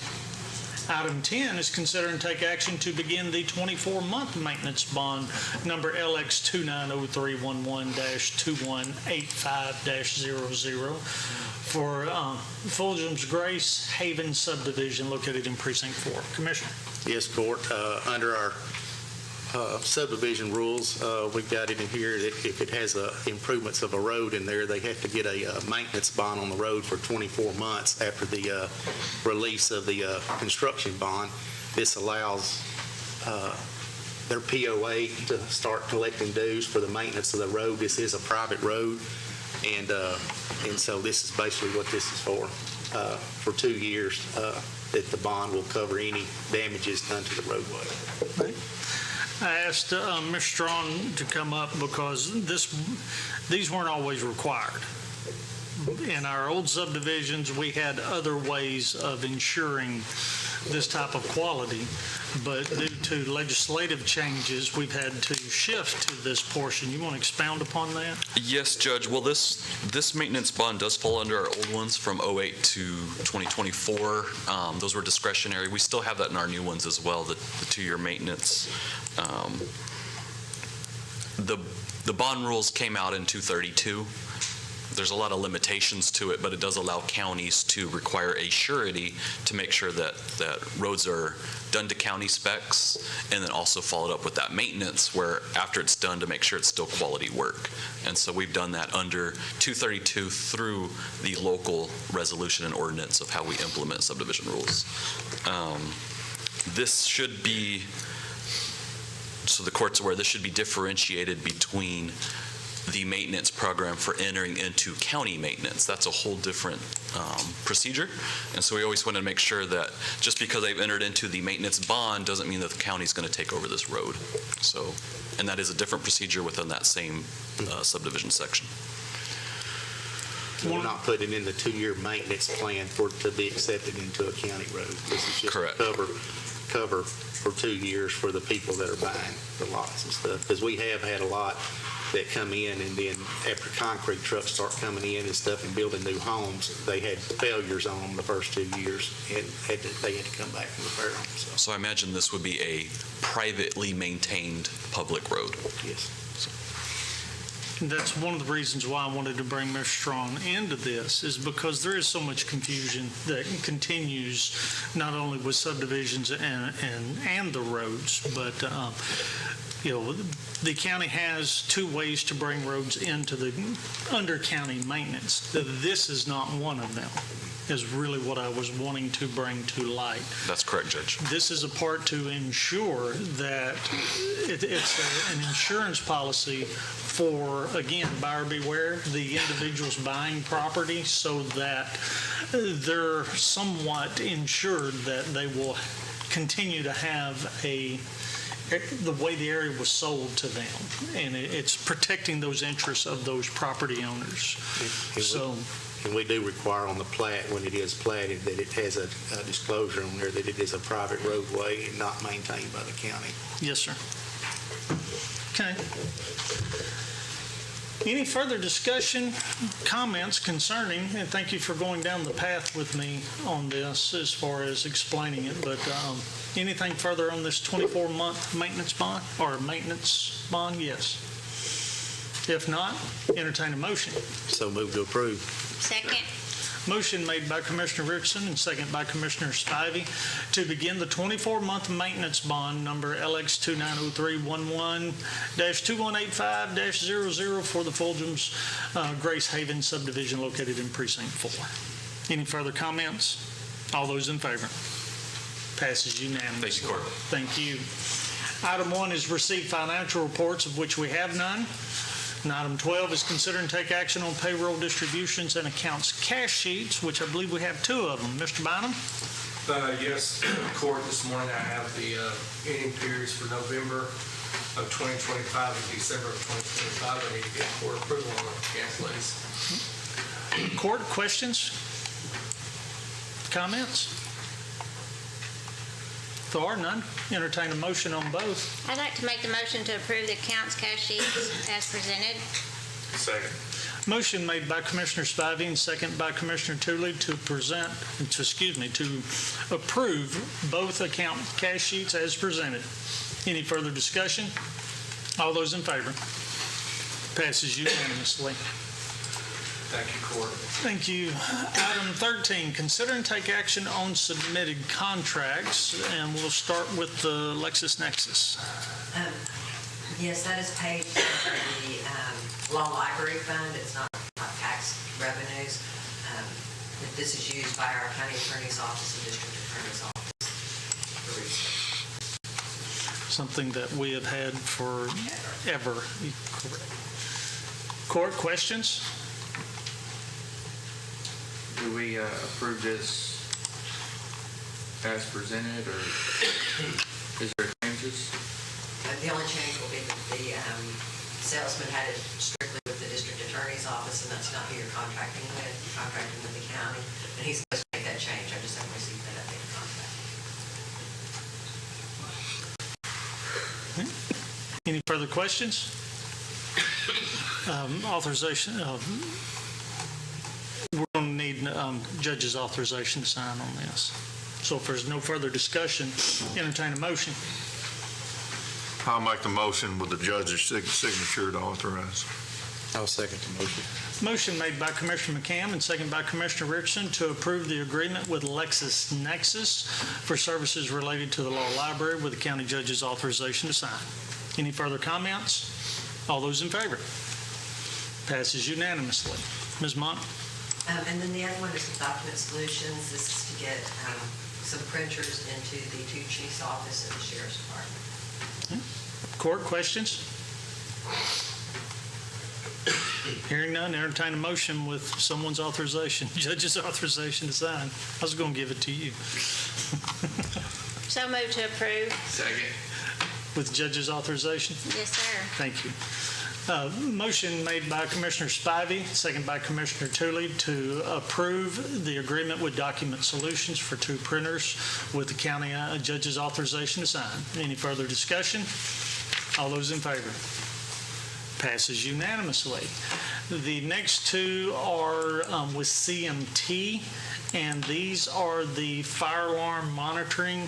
Item 10 is consider and take action to begin the 24-month maintenance bond number LX 290311-2185-00 for Fulham's Grace Haven subdivision located in Precinct 4. Commissioner. Yes, Court. Under our subdivision rules, we've got it in here that if it has improvements of a road in there, they have to get a maintenance bond on the road for 24 months after the release of the construction bond. This allows their POA to start collecting dues for the maintenance of the road. This is a private road, and so this is basically what this is for 2 years, that the bond will cover any damages done to the roadway. Okay. I asked Mr. Strong to come up because these weren't always required, In our old subdivisions, we had other ways of ensuring this type of quality, but due to legislative changes, we've had to shift to this portion. You want to expound upon that? Yes, Judge. Well, this maintenance bond does fall under our old ones from '08 to 2024. Those were discretionary. We still have that in our new ones as well, the 2-year maintenance. The bond rules came out in 232. There's a lot of limitations to it, but it does allow counties to require a surety to make sure that roads are done to county specs, and then also followed up with that maintenance where after it's done to make sure it's still quality work. And so we've done that under 232 through the local resolution and ordinance of how we implement subdivision rules. This should be, so the court's aware, this should be differentiated between the maintenance program for entering into county maintenance. That's a whole different procedure. And so we always want to make sure that just because they've entered into the maintenance bond doesn't mean that the county's going to take over this road. So, and that is a different procedure within that same subdivision section. We're not putting in the 2-year maintenance plan for it to be accepted into a county road. This is just Correct. cover for 2 years for the people that are buying the lots and stuff. Because we have had a lot that come in, and then after concrete trucks start coming in and stuff and building new homes, they had failures on them the first 2 years, and they had to come back and repair them. So I imagine this would be a privately maintained public road. Yes. That's one of the reasons why I wanted to bring Mr. Strong into this, is because there is so much confusion that continues not only with subdivisions and the roads, but the county has 2 ways to bring roads into the under county maintenance. This is not one of them, is really what I was wanting to bring to light. That's correct, Judge. This is a part to ensure that it's an insurance policy for, again, buyer beware, the individuals buying property, so that they're somewhat insured that they will continue to have the way the area was sold to them, and it's protecting those interests of those property owners. And we do require on the plat, when it is platted, that it has a disclosure on there that it is a private roadway and not maintained by the county. Yes, sir. Okay. Any further discussion, comments concerning, and thank you for going down the path with me on this as far as explaining it, but anything further on this 24-month maintenance bond, or maintenance bond? Yes. If not, entertain a motion. So move to approve. Second. Motion made by Commissioner Richardson and second by Commissioner Spivey to begin the 24-month maintenance bond number LX 290311-2185-00 for the Fulgham's Grace Haven subdivision located in Precinct 4. Any further comments? All those in favor? Passes unanimously. Thank you, Court. Thank you. Item 1 is receive financial reports, of which we have none. And item 12 is consider and take action on payroll distributions and accounts cash sheets, which I believe we have 2 of them. Mr. Bynum? Yes, Court, this morning I have the ending periods for November of 2025 and December of 2025. I need to get court approval on the cancellations. Court, questions? Comments? If there are none, entertain a motion on both. I'd like to make the motion to approve the accounts cash sheets as presented. Second. Motion made by Commissioner Spivey and second by Commissioner Tooley to approve both account cash sheets as presented. Any further discussion? All those in favor? Passes unanimously. Thank you, Court. Thank you. Item 13, consider and take action on submitted contracts, and we'll start with the LexisNexis. Yes, that is paid for the law library fund. It's not tax revenues. This is used by our county attorney's office and district attorney's office for research. Something that we have had forever. Court, questions? Do we approve this as presented, or is there changes? The only change will be that the salesman had it strictly with the district attorney's attorney's office, and that's not who you're contracting with. You're contracting with the county, and he's supposed to make that change. I just haven't received that updated contract. Any further questions? Authorization, we're going to need judge's authorization to sign on this. So if there's no further discussion, entertain a motion. I'll make the motion with the judge's signature to authorize. I'll second the motion. Motion made by Commissioner McCam and second by Commissioner Richardson to approve the agreement with LexisNexis for services related to the law library with the county judge's authorization to sign. Any further comments? All those in favor? Passes unanimously. Ms. Mont? And then the other one is the Document Solutions. This is to get some printers into the two chief's office and the sheriff's department. Court, questions? Hearing none, entertain a motion with someone's authorization, judge's authorization to sign. I was going to give it to you. So moved to approve. Second. With judge's authorization? Yes, sir. Thank you. Motion made by Commissioner Spivey, second by Commissioner Tooley to approve the agreement with Document Solutions for two printers with the county judge's authorization to sign. Any further discussion? All those in favor? Passes unanimously. The next two are with CMT, and these are the fire alarm monitoring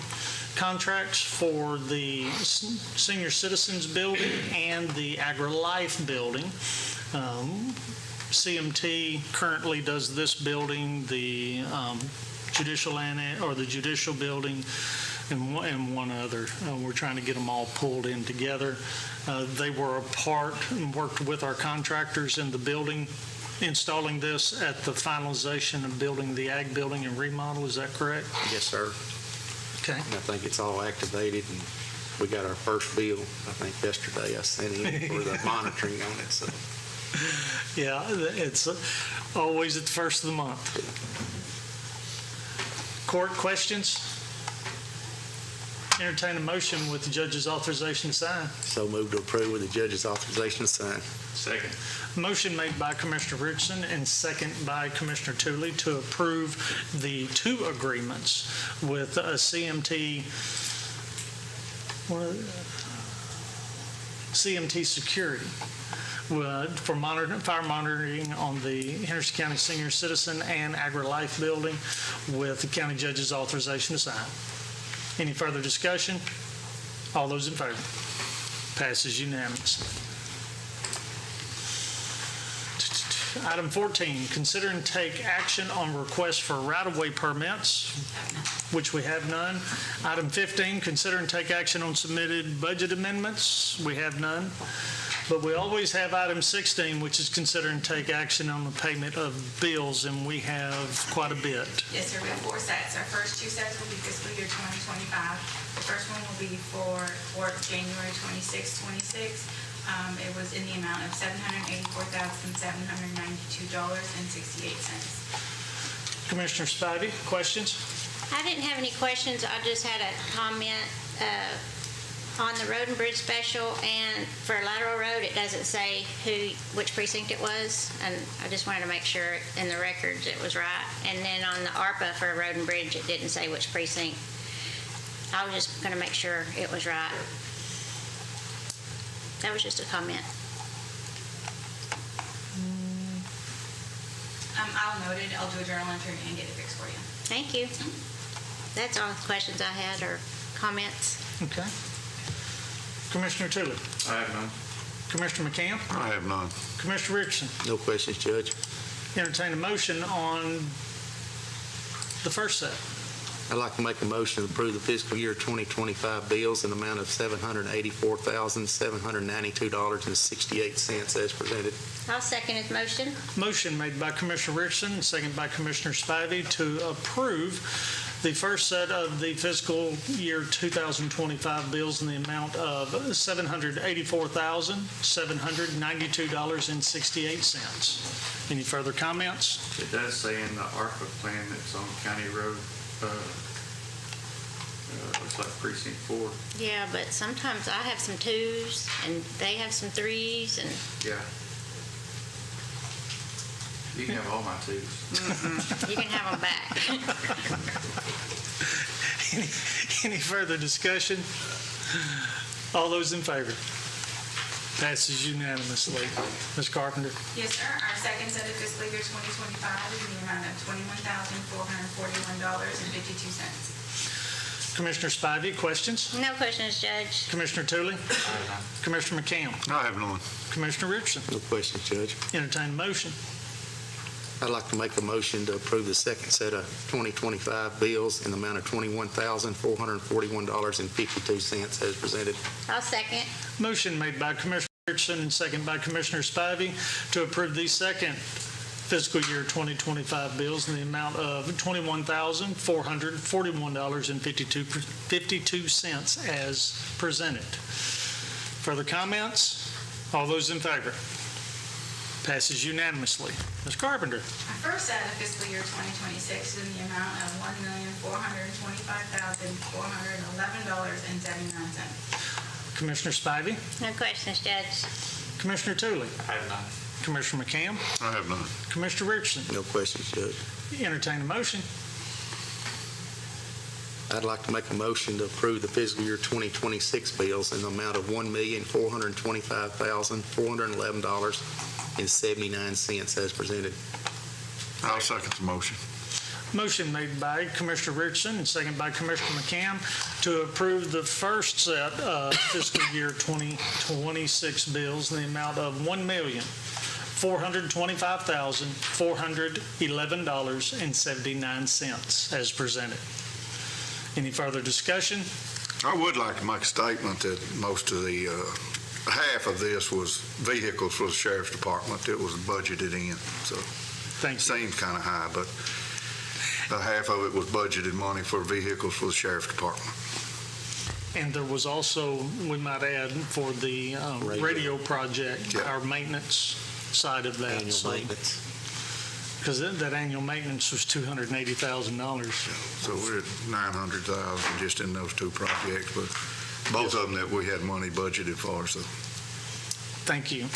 contracts for the senior citizens building and the AgriLife building. CMT currently does this building, the judicial building, and one other. We're trying to get them all pulled in together. They were a part and worked with our contractors in the building, installing this at the finalization of building the ag building and remodel. Is that correct? Yes, sir. Okay. And I think it's all activated, and we got our first bill, I think yesterday, I sent in for the monitoring on it, so. Yeah, it's always at the first of the month. Court, questions? Entertain a motion with the judge's authorization to sign. So moved to approve with the judge's authorization to sign. Second. Motion made by Commissioner Richardson and second by Commissioner Tooley to approve the two agreements with CMT Security for fire monitoring on the Henderson County Senior Citizen and AgriLife building with the county judge's authorization to sign. Any further discussion? All those in favor? Passes unanimously. Item 14, consider and take action on requests for right-of-way permits, which we have none. Item 15, consider and take action on submitted budget amendments. We have none. But we always have item 16, which is consider and take action on the payment of bills, and we have quite a bit. Yes, sir, we have 4 sets. Our first 2 sets will be fiscal year 2025. The first one will be for January 26, 26. It was in the amount of $784,792.68. Commissioner Spivey, questions? I didn't have any questions. I just had a comment on the road and bridge special, and for Lateral Road, it doesn't say which precinct it was, and I just wanted to make sure in the records it was right. And then on the ARPA for road and bridge, it didn't say which precinct. I was just going to make sure it was right. That was just a comment. I'll note it. I'll do a journal entry and get it fixed for you. Thank you. That's all the questions I had, or comments. Okay. Commissioner Tooley. I have none. Commissioner McCam. I have none. Commissioner Richardson. No questions, Judge. Entertain a motion on the first set. I'd like to make a motion to approve the fiscal year 2025 bills in the amount of $784,792.68 as presented. I'll second his motion. Motion made by Commissioner Richardson, second by Commissioner Spivey to approve the first set of the fiscal year 2025 bills in the amount of $784,792.68. Any further comments? It does say in the ARPA plan that's on County Road, looks like precinct 4. Yeah, but sometimes I have some 2s and they have some 3s, and Yeah. You can have all my twos. You can have them back. Any further discussion? All those in favor? Passes unanimously. Ms. Carpenter? Yes, sir. Our second set of fiscal year 2025 is in the amount of $21,441.52. Commissioner Spivey, questions? No questions, Judge. Commissioner Tooley? Commissioner McCam? I have none. Commissioner Richardson? No questions, Judge. Entertain a motion. I'd like to make a motion to approve the second set of 2025 bills in the amount of $21,441.52 as presented. I'll second. Motion made by Commissioner Richardson and second by Commissioner Spivey to approve the second fiscal year 2025 bills in the amount of $21,441.52 as presented. Further comments? All those in favor? Passes unanimously. Ms. Carpenter? Our first set of fiscal year 2026 is in the amount of $1,425,411.79. Commissioner Spivey? No questions, Judge. Commissioner Tooley? I have none. Commissioner McCam? I have none. Commissioner Richardson? No questions, Judge. Entertain a motion. I'd like to make a motion to approve the fiscal year 2026 bills in the amount of $1,425,411.79 as presented. I'll second the motion. Motion made by Commissioner Richardson and second by Commissioner McCam to approve the first set of fiscal year 2026 bills in the amount of $1,425,411.79 as presented. Any further discussion? I would like to make a statement that most of the, half of this was vehicles for the sheriff's department. It was budgeted in, so Thank it you. seems kind of high, but half of it was budgeted money for vehicles for the sheriff's department. And there was also, we might add, for the radio project, Yeah. our maintenance side of that. Annual maintenance. Because that annual maintenance was $280,000. So we're at 900,000 just in those two projects, but both of them that we had money budgeted for, so. Thank you.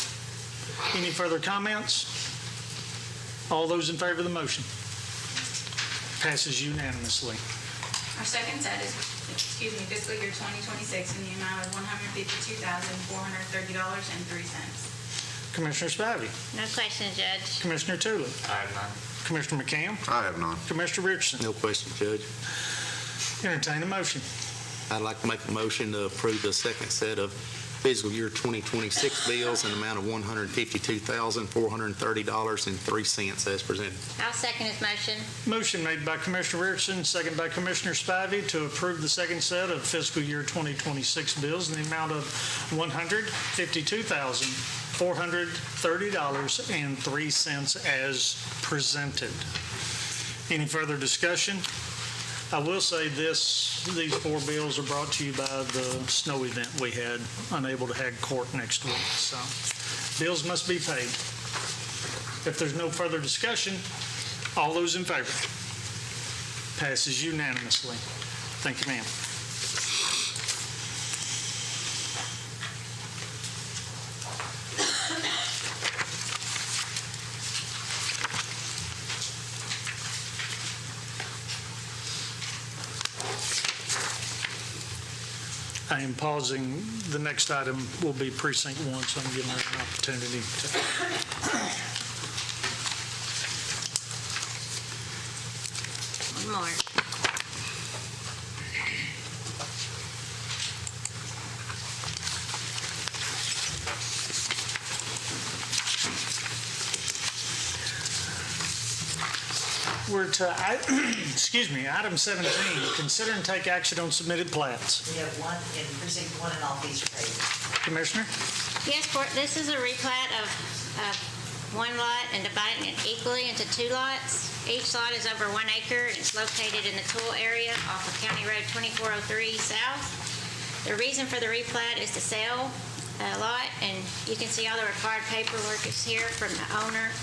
Any further comments? All those in favor of the motion? Passes unanimously. Our second set is, fiscal year 2026 in the amount of $152,430.03. Commissioner Spivey. No questions, Judge. Commissioner Tooley. I have none. Commissioner McCam. I have none. Commissioner Richardson. No questions, Judge. Entertain a motion. I'd like to make a motion to approve the second set of fiscal year 2026 bills in the amount of $152,430.03 as presented. I'll second his motion. Motion made by Commissioner Richardson, second by Commissioner Spivey to approve the second set of fiscal year 2026 bills in the amount of $152,430.03 as presented. Any further discussion? I will say these four bills are brought to you by the snow event we had, unable to have court next week. So bills must be paid. If there's no further discussion, all those in favor? Passes unanimously. Thank you, ma'am. I am pausing. The next item will be precinct 1, so I'm giving her an opportunity to. One more. We're to, item 17, consider and take action on submitted plats. We have one in precinct 1 and all fees are paid. Commissioner? Yes, this is a replat of one lot and dividing it equally into two lots. Each lot is over 1 acre and it's located in the Tool area off of County Road 2403 South. The reason for the replat is to sell a lot, and you can see all the required paperwork is here from the owner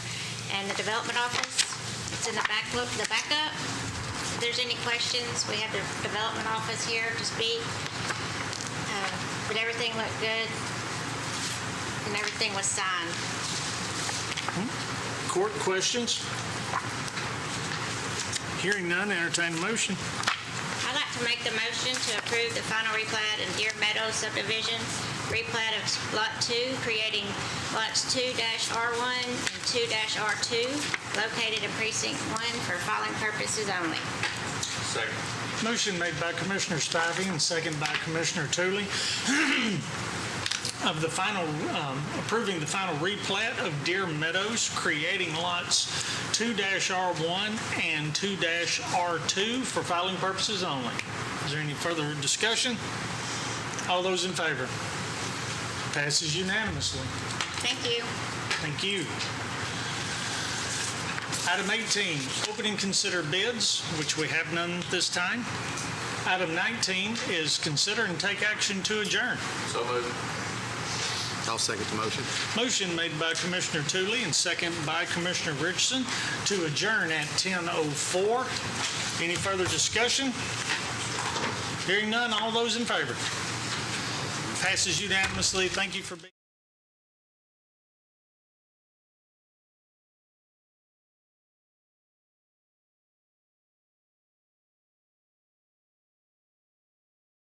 and the development office. It's in the backup. If there's any questions, we have the development office here to speak. But everything looked good, and everything was signed. Court, questions? Hearing none, entertain a motion. I'd like to make the motion to approve the final replat of Deer Meadows subdivision, replat of Lot 2, creating lots 2-R1 and 2-R2, located in Precinct 1 for filing purposes only. Second. Motion made by Commissioner Spivey and second by Commissioner Tooley of the final, approving the final replat of Deer Meadows, creating lots 2-R1 and 2-R2 for filing purposes only. Is there any further discussion? All those in favor? Passes unanimously. Thank you. Thank you. Item 18, open and consider bids, which we have none this time. Item 19 is consider and take action to adjourn. So moved. I'll second the motion. Motion made by Commissioner Tooley and second by Commissioner Richardson to adjourn at 10:04. Any further discussion? Hearing none, all those in favor? Passes unanimously. Thank you for being